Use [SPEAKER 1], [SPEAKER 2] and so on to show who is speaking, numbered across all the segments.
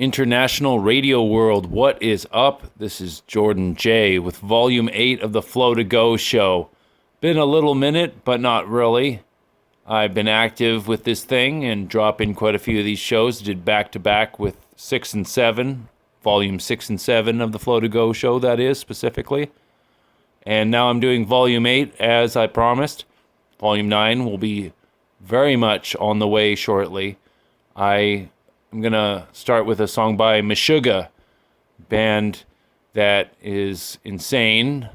[SPEAKER 1] international radio world. What is up? This is Jordan J with Volume 8 of the Flow to Go show. Been a little minute, but not really. I've been active with this thing and dropping quite a few of these shows. Did back-to-back with 6 and 7, Volume 6 and 7 of the Flow to Go show, that is, specifically. And now I'm doing Volume 8, as I promised. Volume 9 will be very much on the way shortly. I'm going to start with a song by Meshuggah, band that is insane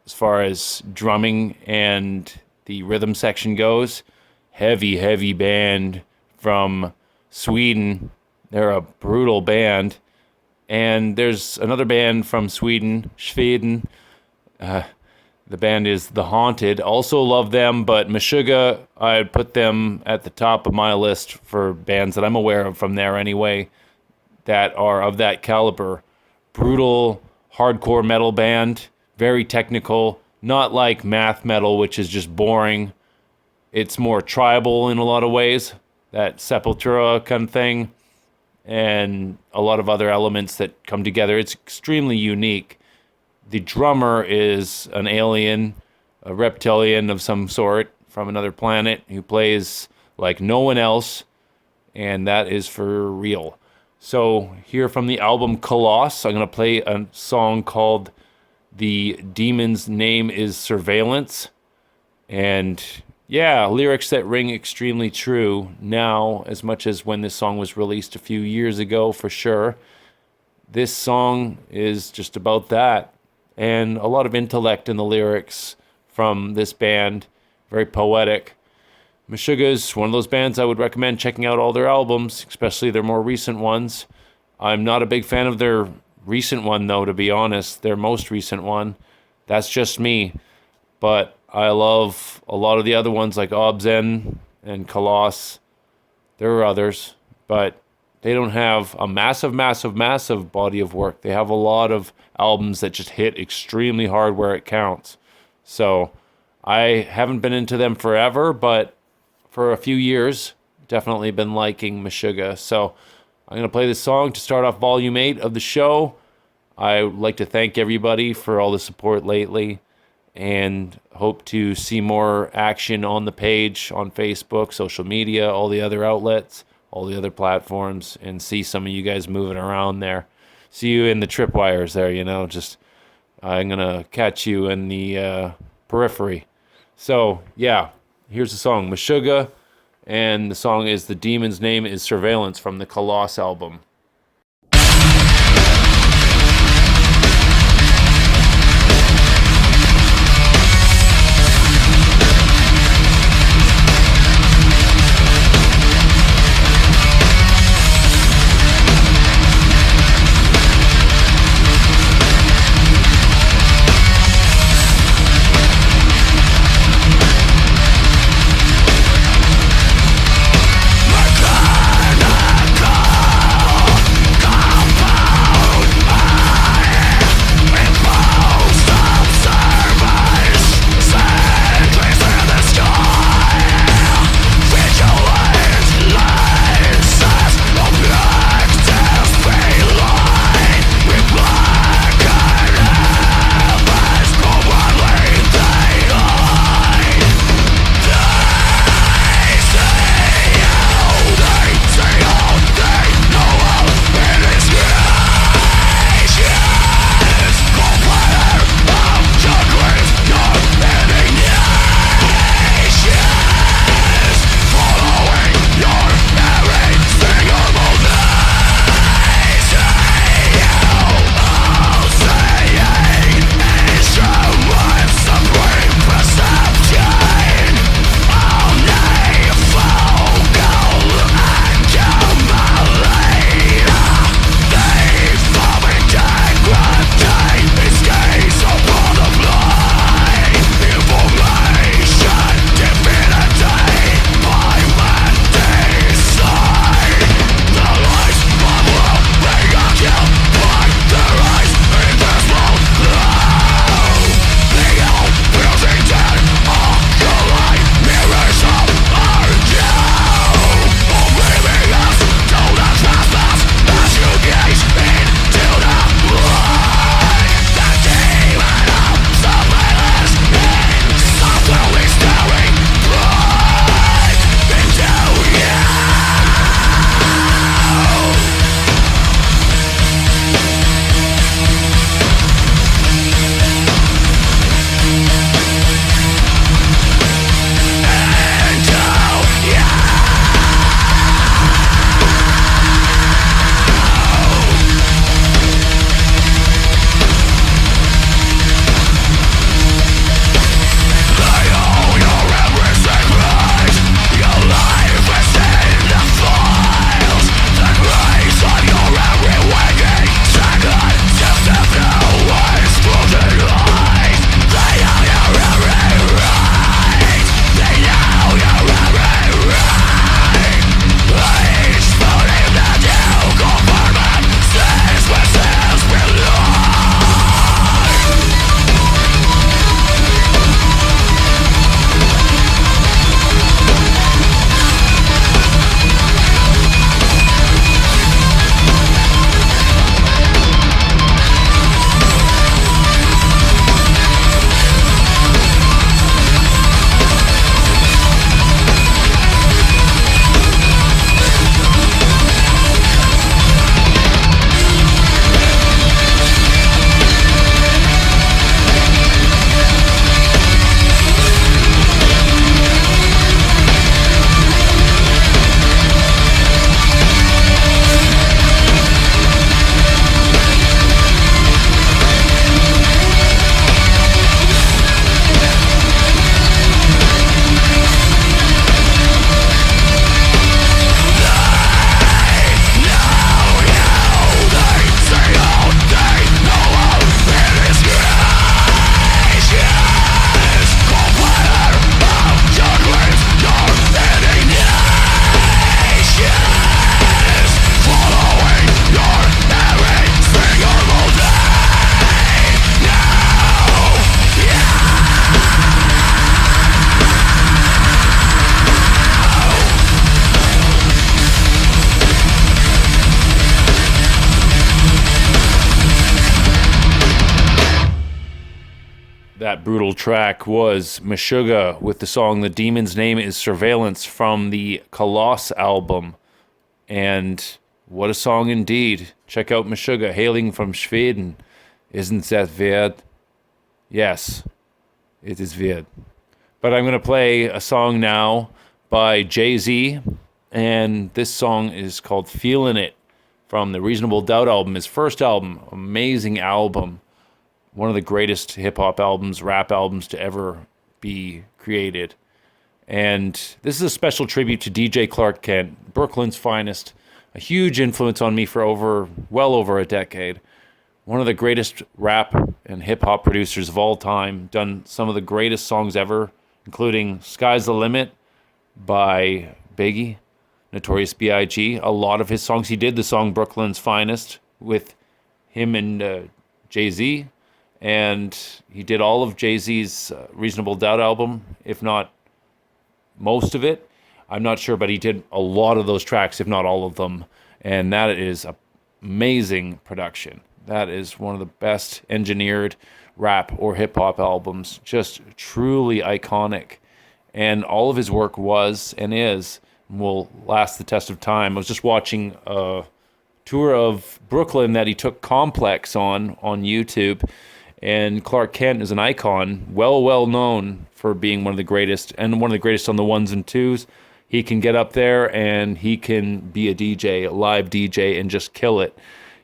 [SPEAKER 1] as far as drumming and the rhythm section goes. Heavy band from Sweden. They're a brutal band. And there's another band from Sweden. The band is The Haunted. Also love them, but Meshuggah, I'd put them at the top of my list for bands that I'm aware of from there anyway, that are of that caliber. Brutal, hardcore metal band, very technical, not like math metal, which is just boring. It's more tribal in a lot of ways, that Sepultura kind of thing, and a lot of other elements that come together. It's extremely unique. The drummer is an alien, a reptilian of some sort from another planet who plays like no one else, and that is for real. So here from the album Colossus, I'm going to play a song called The Demon's Name is Surveillance. And yeah, lyrics that ring extremely true now, as much as when this song was released a few years ago, for sure. This song is just about that. And a lot of intellect in the lyrics from this band. Very poetic. Meshuggah is one of those bands I would recommend checking out all their albums, especially their more recent ones. I'm not a big fan of their recent one, though, to be honest. Their most recent one. That's just me. But I love a lot of the other ones like Obzen and Colossus. There are others, but they don't have a massive body of work. They have a lot of albums that just hit extremely hard where it counts. So I haven't been into them forever, but for a few years, definitely been liking Meshuggah. So I'm going to play this song to start off Volume 8 of the show. I would like to thank everybody for all the support lately and hope to see more action on the page, on Facebook, social media, all the other outlets, all the other platforms, and see some of you guys moving around there. See you in the tripwires there, just I'm going to catch you in the periphery. So, yeah, here's the song, Meshuggah, and the song is The Demon's Name is Surveillance from the Colossus album.
[SPEAKER 2] Mechanical
[SPEAKER 1] That brutal track was Meshuggah with the song The Demon's Name is Surveillance from the Koloss album. And what a song indeed. Check out Meshuggah, hailing from Sweden. Isn't that weird? Yes, it is weird. But I'm going to play a song now by Jay-Z, and this song is called Feelin' It from the Reasonable Doubt album, his first album. Amazing album. One of the greatest hip-hop albums, rap albums to ever be created. And this is a special tribute to DJ Clark Kent, Brooklyn's finest, a huge influence on me for well over a decade. One of the greatest rap and hip-hop producers of all time, done some of the greatest songs ever, including Sky's the Limit by Biggie, Notorious B.I.G. A lot of his songs. He did the song Brooklyn's Finest with him and Jay-Z. And he did all of Jay-Z's Reasonable Doubt album, if not most of it. I'm not sure, but he did a lot of those tracks, if not all of them. And that is amazing production. That is one of the best engineered rap or hip-hop albums. Just truly iconic. And all of his work was and is and will last the test of time. I was just watching a tour of Brooklyn that he took Complex on YouTube. And Clark Kent is an icon, well known for being one of the greatest, and one of the greatest on the ones and twos. He can get up there and he can be a DJ, a live DJ, and just kill it.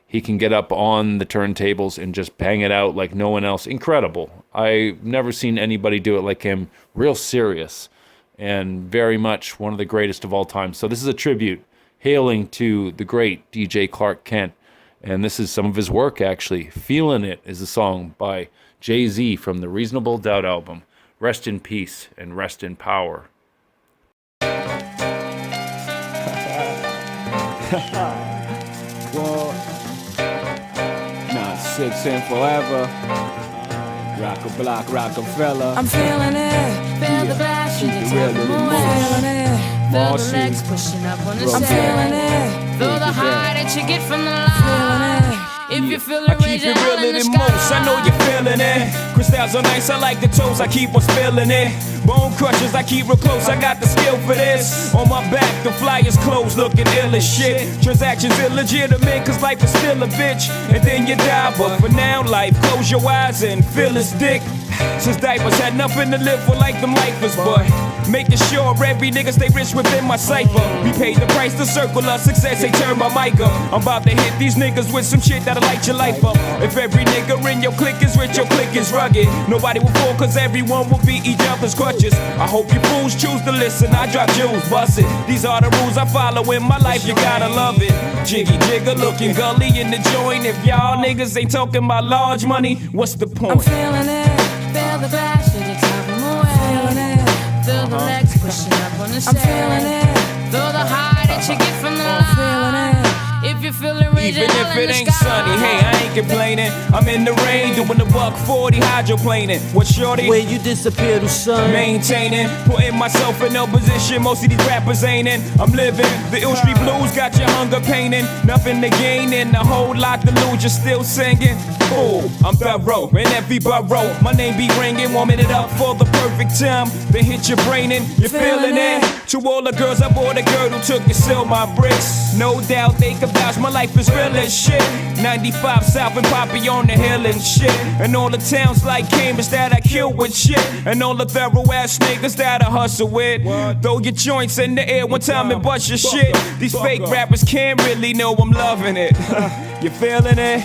[SPEAKER 1] He can get up on the turntables and just bang it out like no one else. Incredible. I've never seen anybody do it like him. Real serious and very much one of the greatest of all time. So this is a tribute hailing to the great DJ Clark Kent. And this is some of his work, actually. Feelin' It is a song by Jay-Z from the Reasonable Doubt album. Rest in peace and rest in power.
[SPEAKER 2] Well, not 6 and forever. Rock a block, Rockefeller.
[SPEAKER 3] I'm feeling it, feel the bass,
[SPEAKER 2] keep it real little
[SPEAKER 3] I'm feeling it,
[SPEAKER 2] more.
[SPEAKER 3] feel the legs pushing up on the
[SPEAKER 2] I'm
[SPEAKER 3] sand.
[SPEAKER 2] feeling
[SPEAKER 3] it, feel the high that you get from the line. If you feel
[SPEAKER 2] I keep it realer than most, I know you're feeling it. Crystals are nice, I like the toes, I keep on spilling it. Bone crushers, I keep real close, I got the skill for this. On my back, the flyers closed, looking ill as shit. Transactions illegitimate, cause life is still a bitch. And then you die, but for now, life, close your eyes and feel its dick. Since diapers had nothing to live for like them lifers, but making sure every nigga stay rich within my cipher. We paid the price to circle of success, they turn my mic up. I'm about to hit these niggas with some shit that'll light your life up. If every nigga in your clique is rich, your clique is rugged. Nobody will fall cause everyone will be each other's crutches. I hope you fools choose to listen, I drop jewels, bust it. These are the rules I follow in my life, you gotta love it. Jiggy jigger, looking gully in the joint. If y'all niggas ain't talking about large money, what's the point?
[SPEAKER 3] I'm feeling it, feel the bass, should you top them away? Feel the legs pushing up on the sand. I'm feeling it, feel the high that you get from the line. If you feel it,
[SPEAKER 2] even if it ain't sunny, hey, I ain't complaining. I'm in the rain, doing the $140 hydroplaning. What shorty?
[SPEAKER 4] Where you disappear to, son?
[SPEAKER 2] Maintaining, putting myself in no position most of these rappers ain't in. I'm living, the Ill Street Blues got your hunger painting. Nothing to gain and a whole lot to lose, you're still singing. Cool, I'm thorough, in every borough. My name be ringing, warming it up for the perfect time. Then hit your brain and you're feeling it. To all the girls, I bought a girl who took and sealed my bricks. No doubt they can vouch, my life is real as shit. 95 South and Poppy on the hill and shit. And all the towns like Cambridge that I kill with shit. And all the thorough ass niggas that I hustle with. Throw your joints in the air one time and bust your shit. These fake rappers can't really know I'm loving it. You feeling it?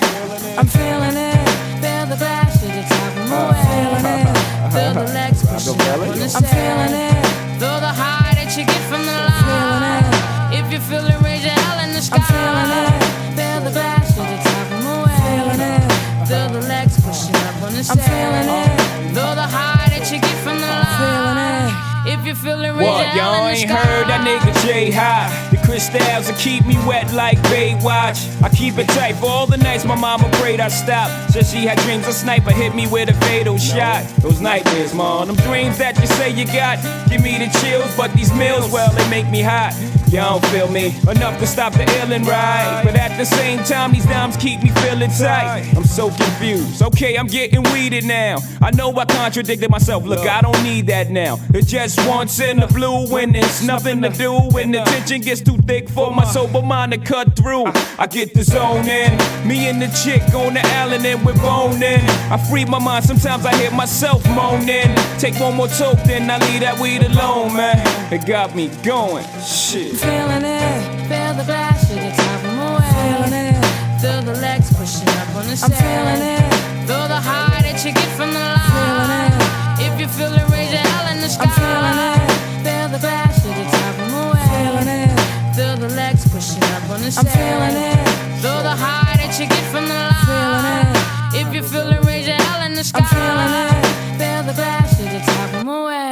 [SPEAKER 3] I'm feeling it, feel the bass, should you top them away? Feel the legs pushing up on the sand. I'm feeling it, feel the high that you get from the line. If you feel it, raise your hell in the sky. I'm feeling it, feel the bass, should you top them away? Feel the legs pushing up on the sand. I'm feeling it, feel the high that you get from the line. If you feel it, raise your
[SPEAKER 2] what, y'all
[SPEAKER 3] hell in the
[SPEAKER 2] ain't
[SPEAKER 3] sky.
[SPEAKER 2] heard that nigga J High. The crystals will keep me wet like Baywatch. I keep it tight for all the nights my mama prayed I stop. Said she had dreams a sniper hit me with a fatal shot. Those nightmares, man, them dreams that you say you got. Give me the chills, but these meals, well, they make me hot. Y'all don't feel me enough to stop the illin', right? But at the same time, these dimes keep me feeling tight. I'm so confused. Okay, I'm getting weeded now. I know I contradicted myself. Look, I don't need that now. It just once in the blue when there's nothing to do. When the tension gets too thick for my sober mind to cut through. I get the zone in. Me and the chick on the island and we're boning. I free my mind. Sometimes I hear myself moaning. Take one more toke, then I leave that weed alone, man. It got me going. Shit.
[SPEAKER 3] Feeling it, feel the glass, shake it top from away. Feeling it, feel the legs pushing up on the set. I'm feeling it, feel the high that you get from the line. Feeling it, if you feel it, raise your hell in the sky. I'm feeling it, feel the glass, shake it top from away. Feeling it, feel the legs pushing up on the set. I'm feeling it, feel the high that you get from the line. Feeling it, if you feel it, raise your hell in the sky. I'm feeling it, feel the glass, shake it top from away.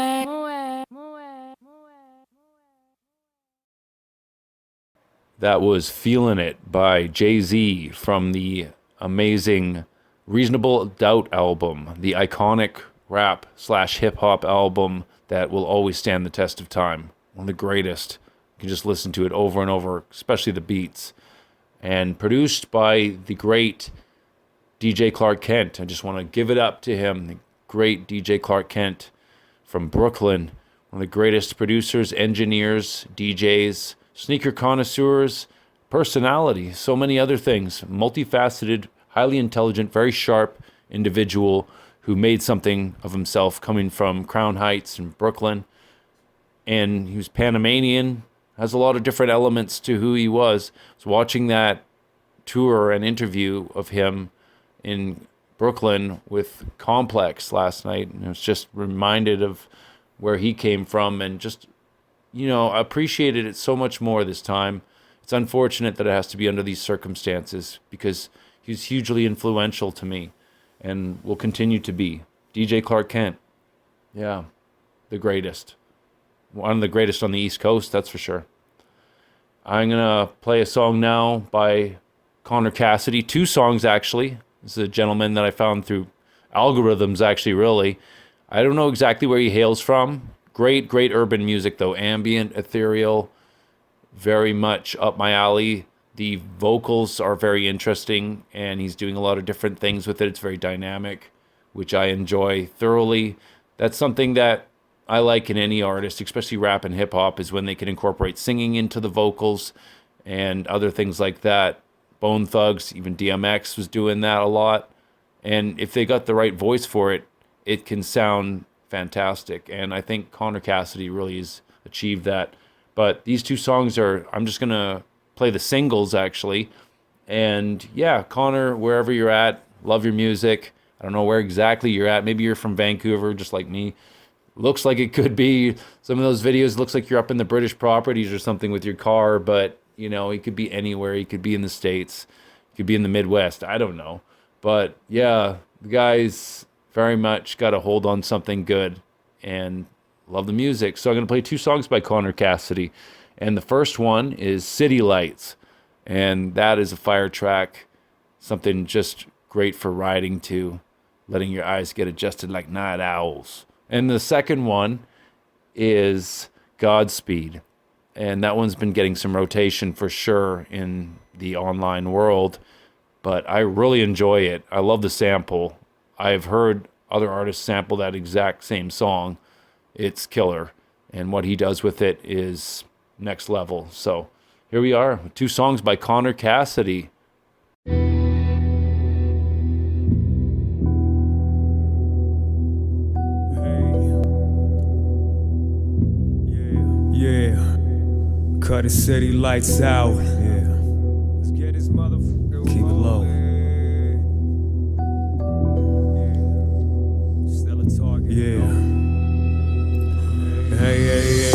[SPEAKER 1] That was Feelin' It by Jay-Z from the amazing Reasonable Doubt album, the iconic rap/hip-hop album that will always stand the test of time. One of the greatest. You can just listen to it over and over, especially the beats. And produced by the great DJ Clark Kent. I just want to give it up to him, the great DJ Clark Kent from Brooklyn. One of the greatest producers, engineers, DJs, sneaker connoisseurs, personality, so many other things. Multifaceted, highly intelligent, very sharp individual who made something of himself coming from Crown Heights in Brooklyn. And he was Panamanian, has a lot of different elements to who he was. I was watching that tour and interview of him in Brooklyn with Complex last night, and I was just reminded of where he came from and just, I appreciated it so much more this time. It's unfortunate that it has to be under these circumstances because he's hugely influential to me and will continue to be. DJ Clark Kent. Yeah, the greatest. One of the greatest on the East Coast, that's for sure. I'm going to play a song now by Connor Cassidy. 2 songs, actually. This is a gentleman that I found through algorithms, actually, really. I don't know exactly where he hails from. Great urban music, though. Ambient, ethereal, very much up my alley. The vocals are very interesting, and he's doing a lot of different things with it. It's very dynamic, which I enjoy thoroughly. That's something that I like in any artist, especially rap and hip-hop, is when they can incorporate singing into the vocals and other things like that. Bone Thugs, even DMX was doing that a lot. And if they got the right voice for it, it can sound fantastic. And I think Connor Cassidy really has achieved that. But these 2 songs I'm just going to play the singles, actually. And yeah, Connor, wherever you're at, love your music. I don't know where exactly you're at. Maybe you're from Vancouver, just like me. Looks like it could be. Some of those videos looks like you're up in the British properties or something with your car, but it could be anywhere. He could be in the States. He could be in the Midwest. I don't know. But yeah, the guy's very much got a hold on something good and love the music. So I'm going to play 2 songs by Connor Cassidy. And the first one is City Lights. And that is a fire track. Something just great for riding to, letting your eyes get adjusted like night owls. And the second one is Godspeed. And that one's been getting some rotation for sure in the online world. But I really enjoy it. I love the sample. I've heard other artists sample that exact same song. It's killer. And what he does with it is next level. So here we are, 2 songs by Connor Cassidy.
[SPEAKER 2] Cut the city lights out. Yeah. Let's get this motherfucker. Keep it low. Yeah. Still a target. Yeah. Hey.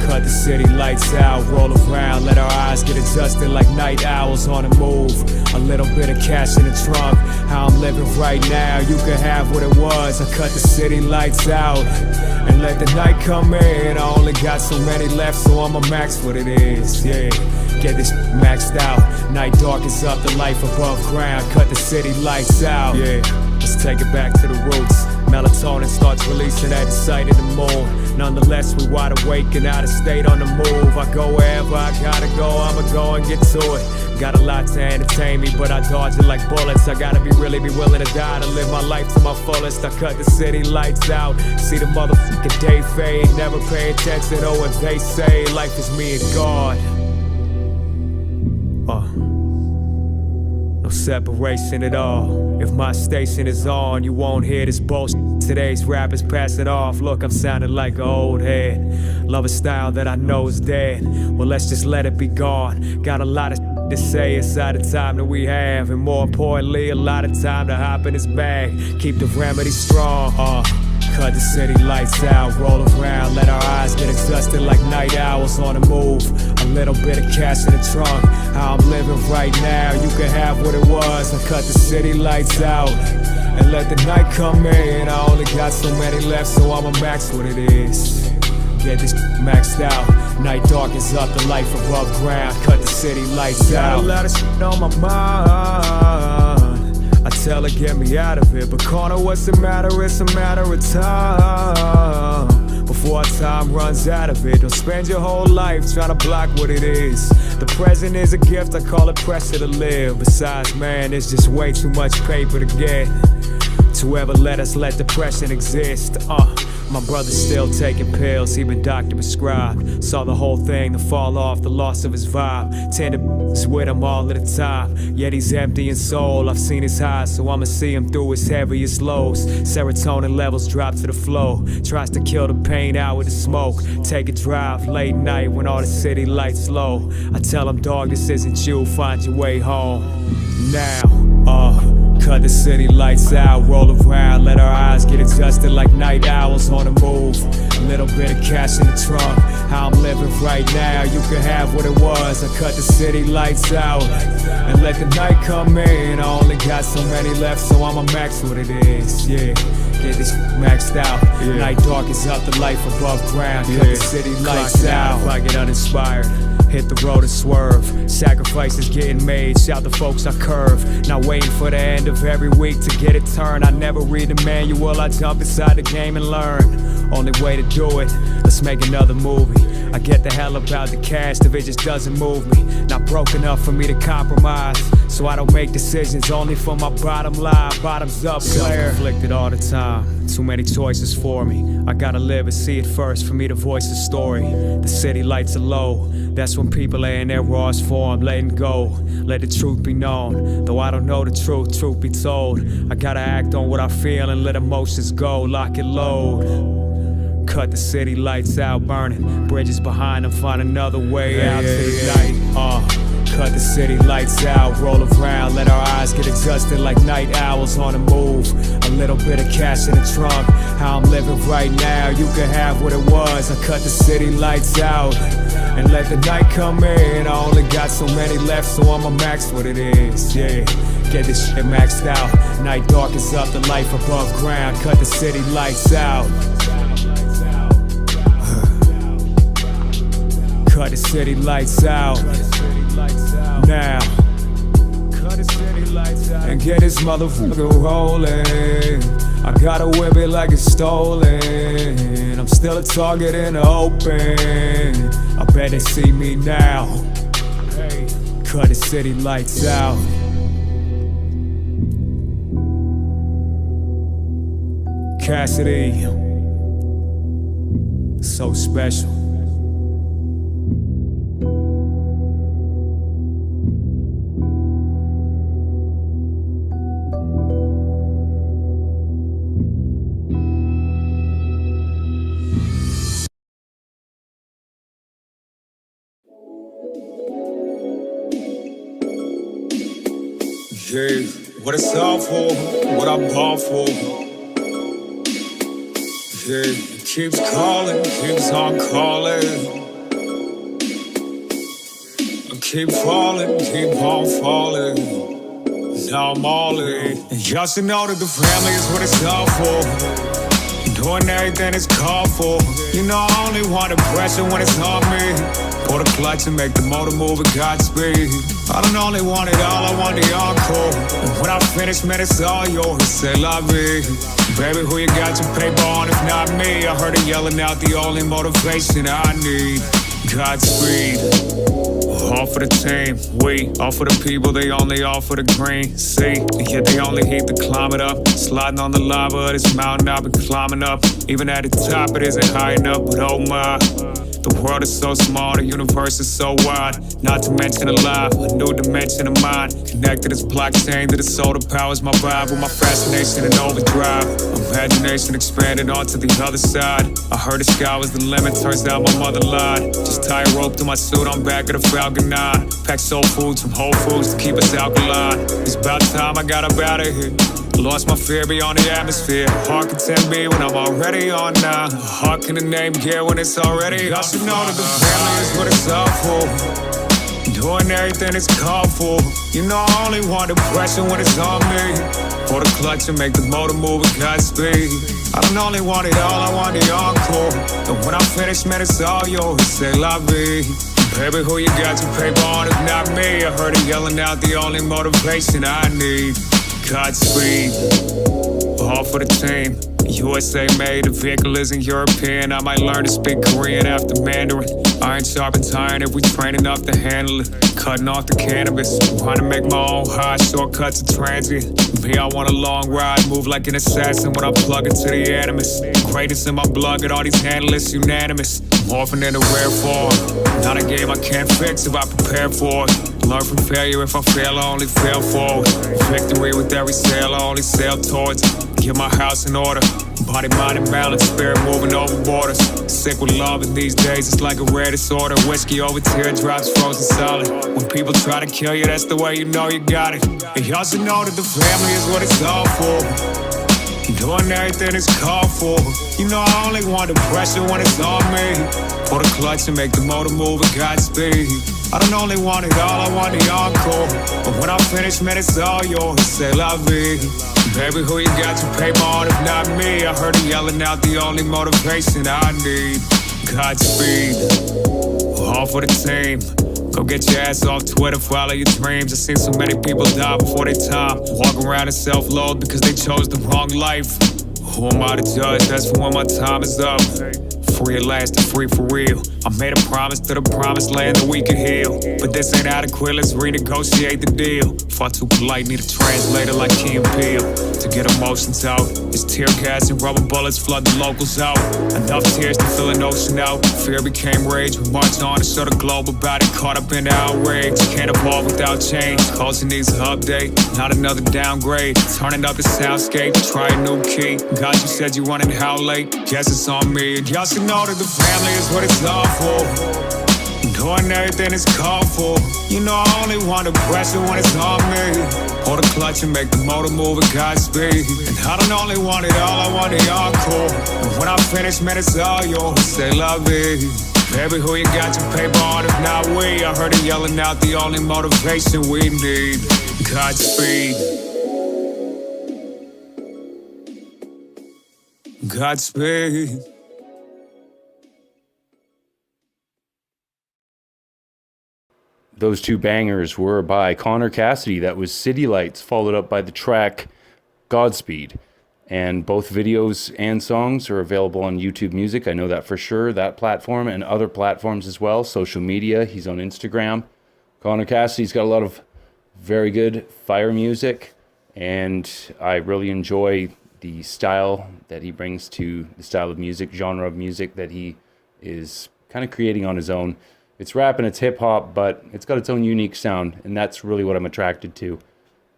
[SPEAKER 2] Cut the city lights out, roll around, let our eyes get adjusted like night owls on the move. A little bit of cash in the trunk, how I'm living right now, you can have what it was. I cut the city lights out and let the night come in. I only got so many left, so I'ma max what it is, yeah. Get this maxed out, night darkens up the life above ground. Cut the city lights out, yeah. Let's take it back to the roots. Melatonin starts releasing at the sight of the moon. Nonetheless, we wide awake and out of state on the move. I go wherever I gotta go, I'ma go and get to it. Got a lot to entertain me, but I dodge it like bullets. I gotta really be willing to die to live my life to my fullest. I cut the city lights out, see the motherfucking day fade. Never pay attention to what they say. Life is me and God. No separation at all. If my station is on, you won't hear this bullshit. Today's rappers pass it off. Look, I'm sounding like an old head. Love a style that I know is dead. Well, let's just let it be gone. Got a lot of to say inside the time that we have, and more importantly, a lot of time to hop in this bag. Keep the remedy strong. Cut the city lights out, roll around, let our eyes get exhausted like night owls on the move. A little bit of cash in the trunk, how I'm living right now, you can have what it was. I cut the city lights out and let the night come in. I only got so many left, so I'ma max what it is. Get this maxed out, night darkens up, the life above ground. Cut the city lights out. Got a lot of shit on my mind, I tell her get me out of it, but corner, what's the matter? It's a matter of time. Before our time runs out of it, don't spend your whole life trying to block what it is. The present is a gift, I call it pressure to live. Besides, man, it's just way too much paper to get to ever let us let depression exist. My brother's still taking pills, he been doctor prescribed. Saw the whole thing, the fall off, the loss of his vibe. Tender with him all of the time, yet he's empty in soul. I've seen his highs, so I'ma see him through his heaviest lows. Serotonin levels drop to the flow, tries to kill the pain out with the smoke. Take a drive late night when all the city lights low. I tell him, dog, this isn't you, find your way home now. Cut the city lights out, roll around, let our eyes get adjusted like night owls on the move. A little bit of cash in the trunk, how I'm living right now, you can have what it was. I cut the city lights out and let the night come in. I only got so many left, so I'ma max what it is. Yeah, get this maxed out. Night darkens up, the life above ground. Cut the city lights out. If I get uninspired, hit the road and swerve. Sacrifices getting made, shout the folks I curve. Not waiting for the end of every week to get it turned. I never read the manual, I jump inside the game and learn. Only way to do it, let's make another movie. I get the hell about the cash if it just doesn't move me. Not broke enough for me to compromise, so I don't make decisions only for my bottom line. Bottoms up, player. Conflicted all the time, too many choices for me. I gotta live and see it first for me to voice the story. The city lights are low, that's when people are in their rawest form. Letting go, let the truth be known. Though I don't know the truth be told, I gotta act on what I feel and let emotions go. Lock and load. Cut the city lights out, burning bridges behind them, find another way out to the night. Cut the city lights out, roll around, let our eyes get adjusted like night owls on the move. A little bit of cash in the trunk, how I'm living right now, you can have what it was. I cut the city lights out and let the night come in. I only got so many left, so I'ma max what it is. Yeah, get this shit maxed out. Night darkens up, the life above ground. Cut the city lights out. Cut the city lights out now. Cut the city lights out and get this motherfucker rolling. I gotta whip it like it's stolen. I'm still a target in the open. I bet they see me now. Cut the city lights out. Cassidy, so special. Yeah, what it's all for, what I'm born for. Yeah, it keeps calling, keeps on calling. I keep falling, keep on falling. Now I'm all in. And y'all should know that the family is what it's all for. Doing everything it's called for. You know I only want the pressure when it's on me.
[SPEAKER 4] Pull the clutch and make the motor move at Godspeed. I don't only want it all, I want the encore. And when I finish, man, it's all yours. Say la vie. Baby, who you got your paper on if not me? I heard her yelling out the only motivation I need. Godspeed. All for the team, we all for the people, they only offer the green. See, and yet they only hate to climb it up. Sliding on the lava of this mountain I've been climbing up. Even at the top it isn't high enough, but oh my. The world is so small, the universe is so wide. Not to mention alive, a new dimension of mind. Connected as blockchain to the solar powers my vibe. With my fascination and overdrive. Imagination expanded onto the other side. I heard the sky was the limit, turns out my mother lied. Just tie a rope to my suit, I'm back at the Falcon 9. Pack soul foods from Whole Foods to keep us alkaline. It's about time I got up out of here. Lost my fear beyond the atmosphere. Heart can tell me when I'm already on now. Heart can the name gear when it's already. I should know that the family is what it's all for. Doing everything it's called for. You know I only want the pressure when it's on me. For the clutch and make the motor move at Godspeed. I don't only want it all, I want the encore. And when I finish, man, it's all yours. Say la vie. Baby, who you got your paper on if not me? I heard her yelling out the only motivation I need. Godspeed, all for the team. USA made, the vehicle isn't European. I might learn to speak Korean after Mandarin. Iron sharpens iron if we train enough to handle it. Cutting off the cannabis, trying to make my own high, shortcuts are transient. Me, I want a long ride, move like an assassin when I plug into the animus. Greatness in my blood, got all these analysts unanimous. Morphing in a rare form, not a game I can't fix if I prepare for it. Learn from failure, if I fail, I only fail forward. Victory with every sail, I only sail towards it. Get my house in order, body, mind, and balance, spirit moving over borders. Sick with love in these days, it's like a rare disorder. Whiskey over teardrops, frozen solid. When people try to kill you, that's the way you know you got it. And y'all should know that the family is what it's all for. Doing everything it's called for. You know I only want the pressure when it's on me. For the clutch and make the motor move at Godspeed. I don't only want it all, I want the encore. But when I finish, man, it's all yours. Say la vie. Baby, who you got your paper on if not me? I heard her yelling out the only motivation I need. Godspeed, all for the team. Go get your ass off Twitter, follow your dreams. I've seen so many people die before their time. Walk around in self-loathe because they chose the wrong life. Who am I to judge? That's for when my time is up. Free at last and free for real. I made a promise to the promised land that we could heal. But this ain't adequate, let's renegotiate the deal. Far too polite, need a translator like Key and Peele. To get emotions out, it's tear gas and rubber bullets flood the locals out. Enough tears to fill an ocean out. Fear became rage, we marched on to show the globe about it. Caught up in the outrage, can't evolve without change. Culture needs an update, not another downgrade. Turning up the soundscape, try a new key. God, you said you running how late? Guess it's on me. Y'all should know that the family is what it's all for. Doing everything it's called for. You know I only want the pressure when it's on me. Pull the clutch and make the motor move at Godspeed. And I don't only want it all, I want the encore. And when I finish, man, it's all yours. Say la vie. Baby, who you got your paper on if not we? I heard her yelling out the only motivation we need. Godspeed. Godspeed.
[SPEAKER 1] Those two bangers were by Connor Cassidy. That was City Lights, followed up by the track Godspeed. And both videos and songs are available on YouTube Music. I know that for sure, that platform, and other platforms as well. Social media, he's on Instagram. Connor Cassidy's got a lot of very good fire music, and I really enjoy the style that he brings to the style of music, genre of music that he is kind of creating on his own. It's rap and it's hip hop, but it's got its own unique sound, and that's really what I'm attracted to.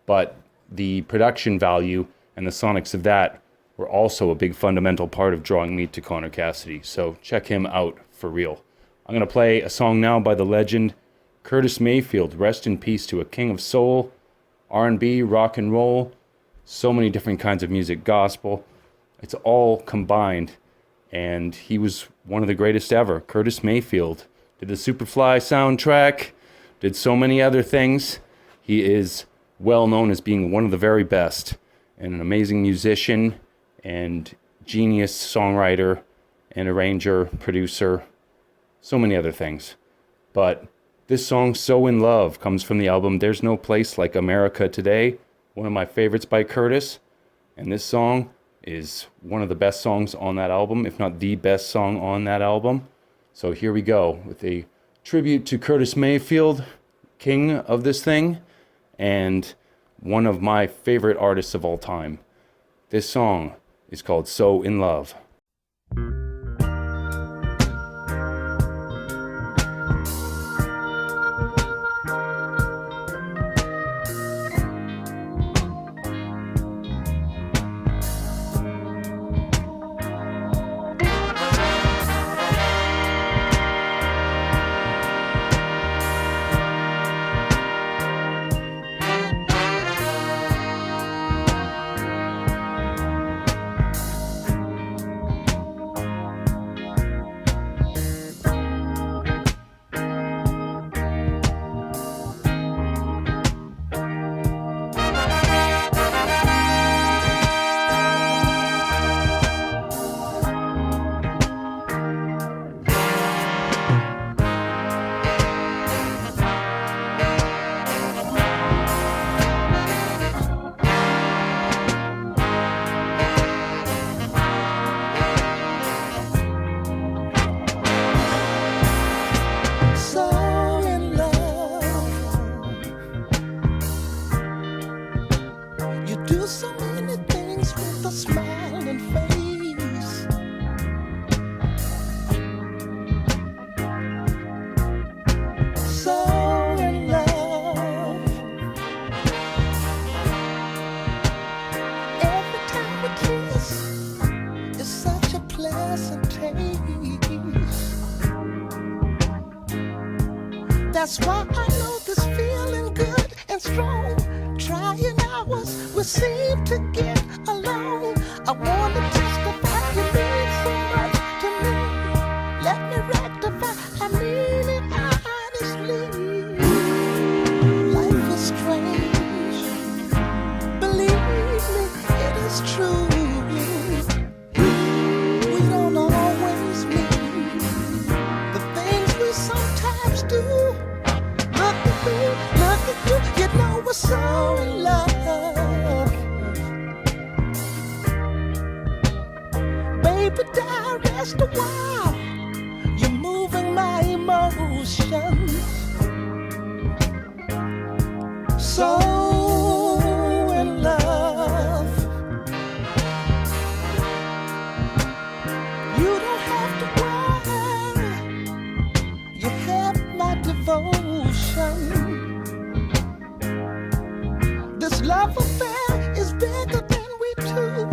[SPEAKER 1] But the production value and the sonics of that were also a big fundamental part of drawing me to Connor Cassidy. So check him out for real. I'm going to play a song now by the legend Curtis Mayfield. Rest in peace to a king of soul, R&B, rock and roll, so many different kinds of music, gospel. It's all combined, and he was one of the greatest ever. Curtis Mayfield did the Superfly soundtrack, did so many other things. He is well known as being one of the very best, and an amazing musician and genius songwriter and arranger, producer, so many other things. But this song, So in Love, comes from the album There's No Place Like America Today, one of my favorites by Curtis. And this song is one of the best songs on that album, if not the best song on that album. So here we go with a tribute to Curtis Mayfield, king of this thing, and one of my favorite artists of all time. This song is called So in Love.
[SPEAKER 5] That's why I know this feeling good and strong. Trying hours will seem to get along. I wanna testify you mean so much to me. Let me rectify, I mean it honestly. Life is strange. Believe me, it is true. We don't always mean the things we sometimes do. Look at me, look at you, you know we're so in love. Baby, die, rest a while. You're moving my emotions. So in love. You don't have to worry. You have my devotion. This love affair is bigger than we two.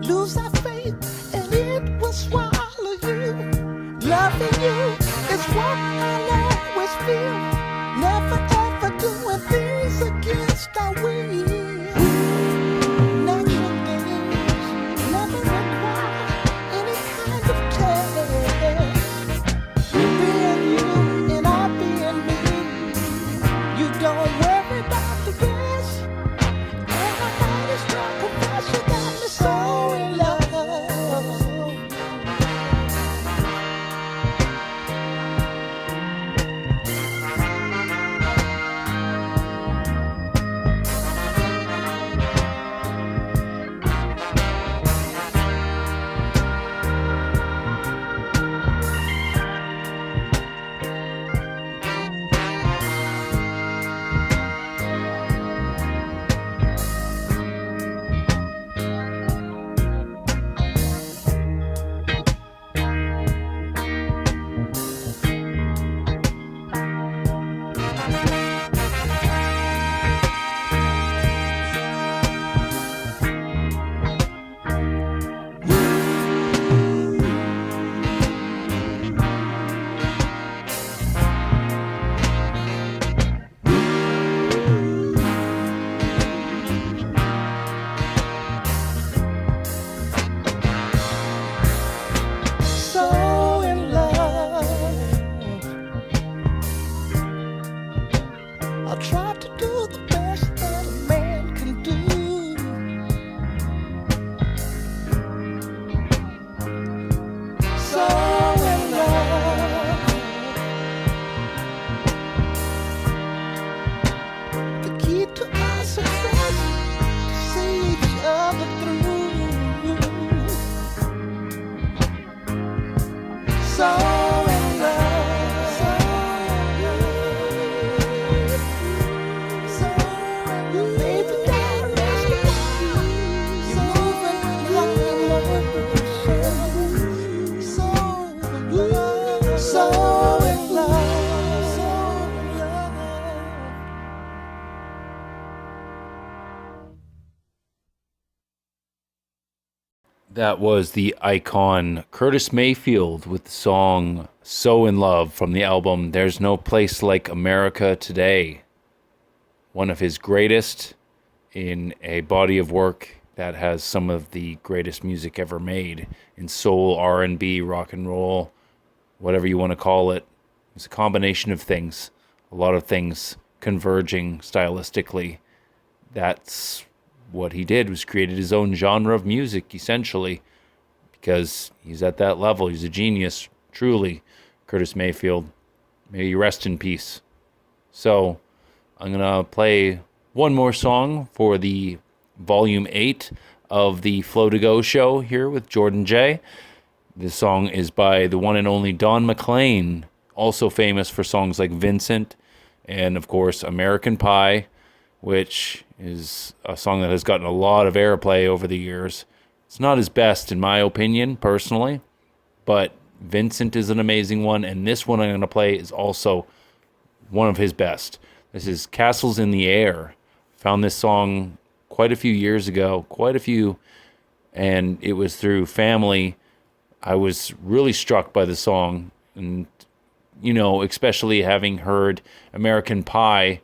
[SPEAKER 5] Lose our faith and it will swallow you. Loving you is what I'll always feel. Never ever doing things against our will. Natural things never require any kind of test. Being you and I being me. You don't worry about the rest. And I so in love, so in love. Baby, don't rest you're moving like a motion. So in love, so in love, so in love.
[SPEAKER 1] That was the icon Curtis Mayfield with the song So in Love from the album There's No Place Like America Today. One of his greatest in a body of work that has some of the greatest music ever made in soul, R&B, rock and roll, whatever you want to call it. It's a combination of things, a lot of things converging stylistically. That's what he did, was created his own genre of music, essentially, because he's at that level. He's a genius, truly, Curtis Mayfield. May you rest in peace. So I'm going to play one more song for the Volume 8 of the Flow to Go show here with Jordan J. This song is by the one and only Don McLean, also famous for songs like Vincent and, of course, American Pie, which is a song that has gotten a lot of airplay over the years. It's not his best, in my opinion, personally, but Vincent is an amazing one, and this one I'm going to play is also one of his best. This is Castles in the Air. Found this song quite a few years ago, and it was through family. I was really struck by the song, and, you know, especially having heard American Pie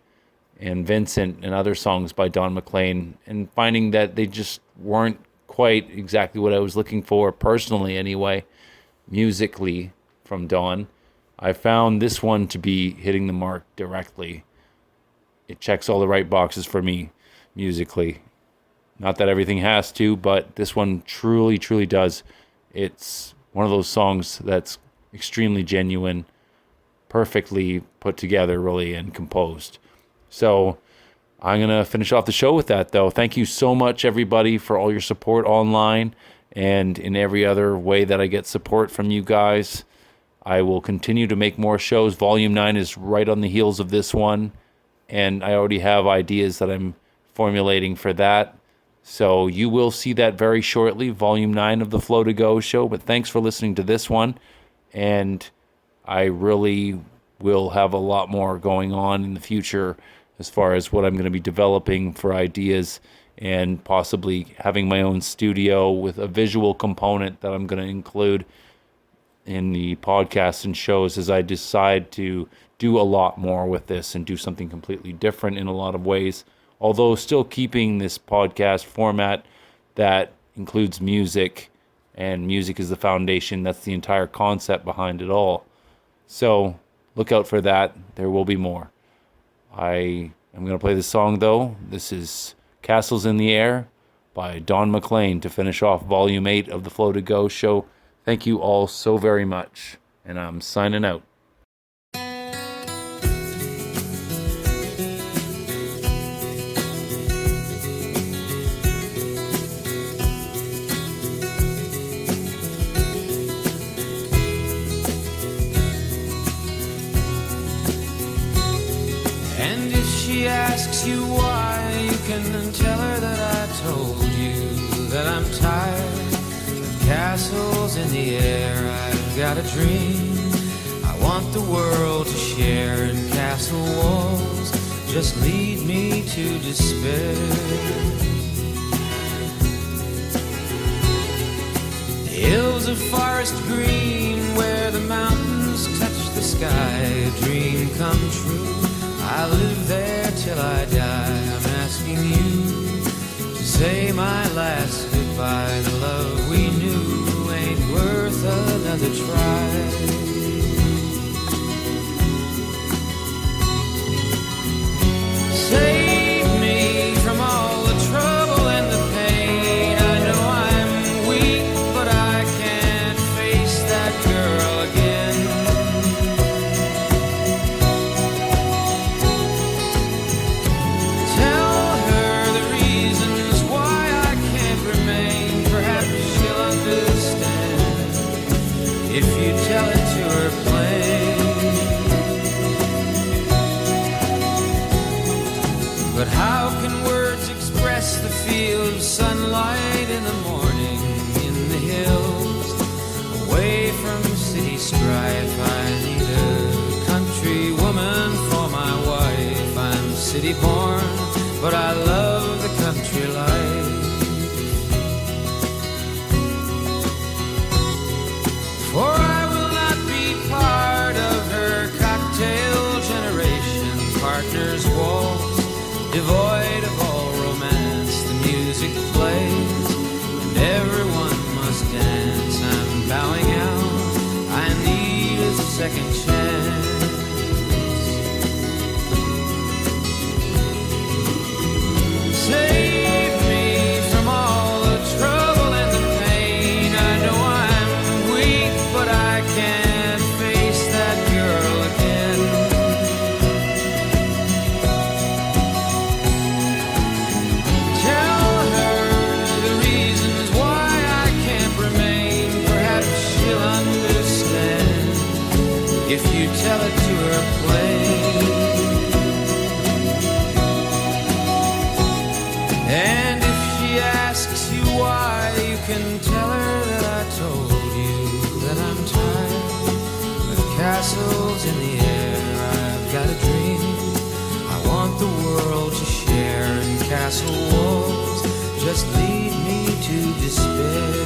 [SPEAKER 1] and Vincent and other songs by Don McLean, and finding that they just weren't quite exactly what I was looking for, personally anyway, musically, from Don. I found this one to be hitting the mark directly. It checks all the right boxes for me, musically. Not that everything has to, but this one truly, truly does. It's one of those songs that's extremely genuine, perfectly put together, really, and composed. So I'm going to finish off the show with that, though. Thank you so much, everybody, for all your support online and in every other way that I get support from you guys. I will continue to make more shows. Volume 9 is right on the heels of this one, and I already have ideas that I'm formulating for that. So you will see that very shortly, Volume 9 of the Flow to Go show. But thanks for listening to this one, and I really will have a lot more going on in the future as far as what I'm going to be developing for ideas, and possibly having my own studio with a visual component that I'm going to include in the podcasts and shows as I decide to do a lot more with this and do something completely different in a lot of ways, although still keeping this podcast format that includes music, and music is the foundation. That's the entire concept behind it all. So look out for that. There will be more. I am going to play this song, though. This is Castles in the Air by Don McLean to finish off Volume 8 of the Flow to Go show. Thank you all so very much, and I'm signing out.
[SPEAKER 2] She asks you why, you can tell her that I told you that I'm tired of castles in the air. I've got a dream I want the world to share, and castle walls just lead me to despair. The hills of forest green where the mountains touch the sky, a dream come true. I live there till I die. I'm asking you to say my last goodbye. The love we knew ain't worth another try. Save me from all the trouble and the pain. I know I'm weak, but I can't face that girl again. Tell her the reasons why I
[SPEAKER 6] But how can words express the feel of sunlight in the morning in the hills? Away from city strife, I need a country woman for my wife. I'm city born, but I love the country life. For I will not be part of her cocktail generation. Partners waltz, devoid of all romance. The music plays, and everyone must dance. I'm bowing out, I need a second chance. Save me from all the trouble and the pain. I know I'm weak, but I can't face that girl again. Tell her the reasons why I can't remain. Perhaps she'll understand if you tell it to her plain. And if she asks you why, you can tell her that I told you that I'm tired of castles in the air. I've got a dream I want the world to share, and castle walls just lead me to despair.